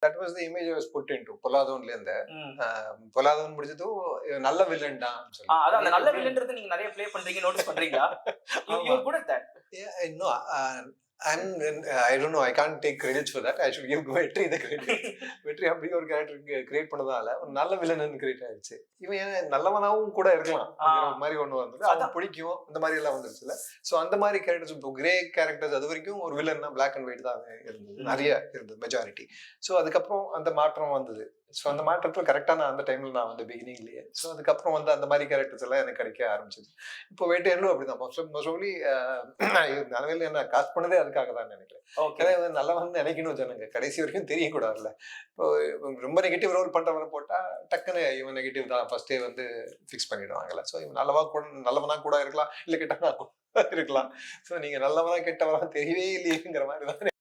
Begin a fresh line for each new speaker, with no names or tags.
That was the image I was put into பொல்லாதவன்ல இருந்து.
ம்.
பொல்லாதவன் முடிஞ்சதும் நல்ல வில்லன் தான் சொல்லி.
அதான் அந்த
அது
நல்ல
எப்படி
வில்லன்றது நீங்க நெறைய ப்ளே பண்றீங்க, நோட்டீஸ் பண்றீங்களா? யூ யூ
ஆமா.
Are good at that.
No, I don't know. I can't take credits for that. I should give வெற்றி the credit. வெற்றி அப்படி ஒரு கேரக்டர் கிரியேட் பண்ணதால ஒரு நல்ல வில்லன் கிரியேட் ஆயிடுச்சு. இவன் ஏன் நல்லவனாவும் கூட இருக்கலாம் அப்படிங்கிற மாதிரி ஒண்ணு வந்தது. அவன் பிடிக்கும் இந்த மாதிரி எல்லாம் வந்துருச்சுல. சோ அந்த மாதிரி கேரக்டர்ஸ் இப்போ கிரே கேரக்டர்ஸ் அது வரைக்கும் ஒரு வில்லன்னா பிளாக் அண்ட் ஒயிட் தான் இருந்தது. நிறைய இருந்தது மெஜாரிட்டி. சோ அதுக்கப்புறம் அந்த மாற்றம் வந்தது. சோ அந்த மாற்றத்துல கரெக்டா நான் அந்த டைம்ல நான் வந்து பிகினிங்லயே. சோ அதுக்கப்புறம் வந்து அந்த மாதிரி கேரக்டர்ஸ் எல்லாம் எனக்கு கிடைக்க ஆரம்பிச்சது. இப்போ வேட்டையனும் அப்படிதான். மோஸ்ட்லி நிலவையில என்ன காஸ்ட் பண்ணதே அதுக்காக தான் நினைக்கிறேன். ஏன்னா இவன் நல்லவன் நினைக்கணும் ஜனங்க. கடைசி வரைக்கும் தெரியக்கூடாதுல்ல. இப்போ ரொம்ப நெகட்டிவ் ரோல் பண்றவனை போட்டா டக்குன்னு இவன் நெகட்டிவ் தான் ஃபர்ஸ்டே வந்து ஃபிக்ஸ் பண்ணிடுவாங்கல்ல. சோ இவன் நல்லவனா கூட இருக்கலாம், இல்ல கெட்டவனா கூட இருக்கலாம். சோ நீங்க நல்லவனா கெட்டவனா தெரியவே இல்லையேங்கிற மாதிரி தான்